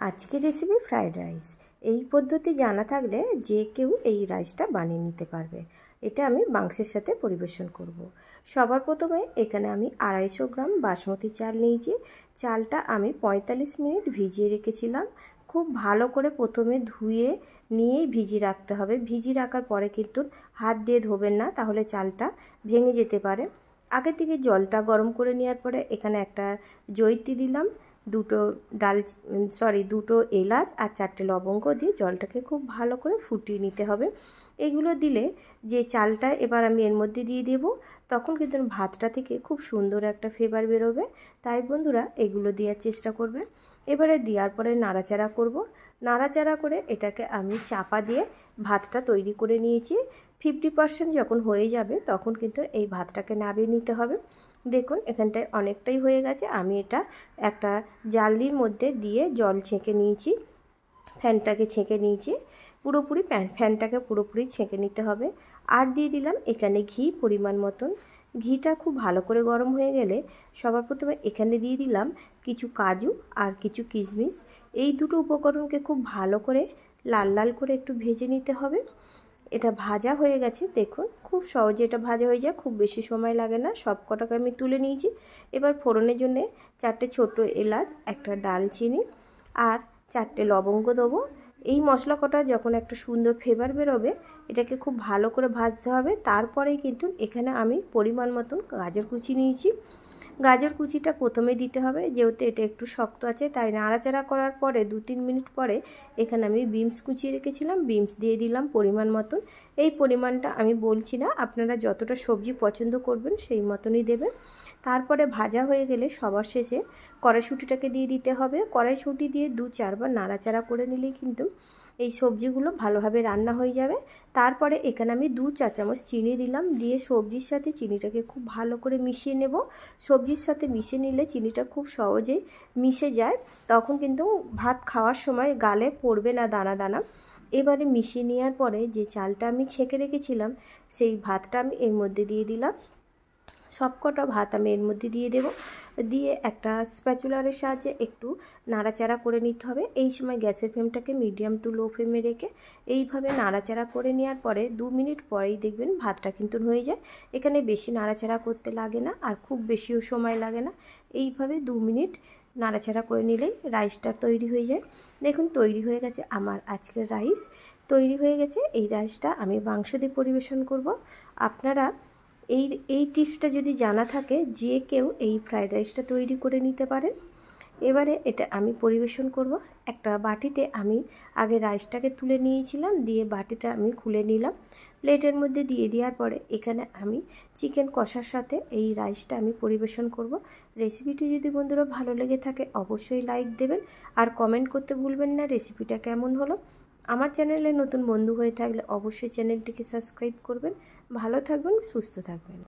আজকের recipe fried rice. এই পদ্ধতি জানা থাকলে যে কেউ এই রাইসটা বানিয়ে নিতে পারবে। এটা আমি মাংসের সাথে পরিবেশন করব। সবার প্রথমে এখানে আমি 250 গ্রাম বাসমতি চাল নিয়েছি। চালটা আমি 45 মিনিট ভিজিয়ে রেখেছিলাম। খুব ভালো করে প্রথমে ধুয়ে নিয়েই ভিজিয়ে রাখতে হবে। ভিজিয়ে রাখার পরে কিন্তু হাত দিয়ে ধোবেন না, তাহলে চালটা ভেঙে যেতে পারে। আগে থেকে জলটা গরম করে নেওয়ার পরে এখানে একটা জয়িত্রী দিলাম, দুটো এলাচ আর 4টে লবঙ্গ দিয়ে জলটাকে খুব ভালো করে ফুটিয়ে নিতে হবে। এগুলো দিলে যে চালটা এবার আমি এর মধ্যে দিয়ে দেব, তখন কিন্তু ভাতটা থেকে খুব সুন্দর একটা ফ্লেভার বেরোবে। তাই বন্ধুরা এগুলো দেওয়ার চেষ্টা করবে। এবারে দেওয়ার পরে নাড়াচাড়া করব। নাড়াচাড়া করে এটাকে আমি চাপা দিয়ে ভাতটা তৈরি করে নিয়েছি। 50% যখন হয়ে যাবে তখন কিন্তু এই ভাতটাকে নামিয়ে নিতে হবে। দেখুন এখানটায় অনেকটাই হয়ে গেছে। আমি এটা একটা জালির মধ্যে দিয়ে জল ছেঁকে নিয়েছি, ফ্যানটাকে ছেঁকে নিয়েছি পুরোপুরি। ফ্যানটাকে পুরোপুরি ছেঁকে নিতে হবে। আর দিয়ে দিলাম এখানে ঘি পরিমাণ মতন। ঘিটা খুব ভালো করে গরম হয়ে গেলে সবার প্রথমে এখানে দিয়ে দিলাম কিছু কাজু আর কিছু কিশমিশ। এই দুটো উপকরণকে খুব ভালো করে লাল লাল করে একটু ভেজে নিতে হবে। এটা ভাজা হয়ে গেছে, দেখুন খুব সহজে এটা ভাজা হয়ে যায়, খুব বেশি সময় লাগে না। সব কটাকে আমি তুলে নিয়েছি। এবার ফোড়নের জন্যে 4টে ছোট এলাচ, একটা ডালচিনি আর 4টে লবঙ্গ দেবো। এই মশলা কটা যখন একটা সুন্দর ফ্লেভার বেরোবে, এটাকে খুব ভালো করে ভাজতে হবে। তারপরেই কিন্তু এখানে আমি পরিমাণ মতন গাজর কুচি নিয়েছি। গাজর কুচিটা প্রথমে দিতে হবে, যেহেতু এটা একটু শক্ত আছে। তাই নাড়াচাড়া করার পরে 2-3 মিনিট পরে এখানে আমি বিনস কুচিয়ে রেখেছিলাম, বিনস দিয়ে দিলাম পরিমাণ মতন। এই পরিমাণটা আমি বলছি না, আপনারা যতটা সবজি পছন্দ করবেন সেই মতনই দেবেন। তারপরে ভাজা হয়ে গেলে সবার শেষে কড়াইশুঁটিটাকে দিয়ে দিতে হবে। কড়াইশুঁটি দিয়ে 2-4 বার নাড়াচাড়া করে নিলেই কিন্তু এই সবজিগুলো ভালোভাবে রান্না হয়ে যাবে। তারপরে এখানে আমি 2 চা চামচ চিনি দিলাম, দিয়ে সবজির সাথে চিনিটাকে খুব ভালো করে মিশিয়ে নেব। সবজির সাথে মিশিয়ে নিলে চিনিটা খুব সহজেই মিশে যায়, তখন কিন্তু ভাত খাওয়ার সময় গালে পড়বে না দানা দানা। এবারে মিশিয়ে নেওয়ার পরে যে চালটা আমি ছেঁকে রেখেছিলাম, সেই ভাতটা আমি এর মধ্যে দিয়ে দিলাম। সবকটা ভাত আমি এর মধ্যে দিয়ে দেব। দিয়ে একটা স্প্যাচুলারের সাহায্যে একটু নাড়াচাড়া করে নিতে হবে। এই সময় গ্যাসের ফ্লেমটাকে মিডিয়াম টু লো ফ্লেমে রেখে এইভাবে নাড়াচাড়া করে নেওয়ার পরে 2 মিনিট পরেই দেখবেন ভাতটা কিন্তু হয়ে যায়। এখানে বেশি নাড়াচাড়া করতে লাগে না, আর খুব বেশিও সময় লাগে না। এইভাবে 2 মিনিট নাড়াচাড়া করে নিলেই রাইসটা তৈরি হয়ে যায়। দেখুন তৈরি হয়ে গেছে আমার আজকের রাইস। তৈরি হয়ে গেছে। এই রাইসটা আমি মাংস দিয়ে পরিবেশন করব। আপনারা এই টিপসটা যদি জানা থাকে, যে কেউ এই ফ্রাইড রাইসটা তৈরি করে নিতে পারেন। এবারে এটা আমি পরিবেশন করব। একটা বাটিতে আমি আগে রাইসটাকে তুলে নিয়েছিলাম, দিয়ে বাটিটা আমি খুলে নিলাম। প্লেটের মধ্যে দিয়ে দেওয়ার পরে এখানে আমি চিকেন কষার সাথে এই রাইসটা আমি পরিবেশন করব। রেসিপিটি যদি বন্ধুরা ভালো লেগে থাকে অবশ্যই লাইক দেবেন, আর কমেন্ট করতে ভুলবেন না রেসিপিটা কেমন হলো। আমার চ্যানেলে নতুন বন্ধু হয়ে থাকলে অবশ্যই চ্যানেলটিকে সাবস্ক্রাইব করবেন। ভালো থাকবেন, সুস্থ থাকবেন।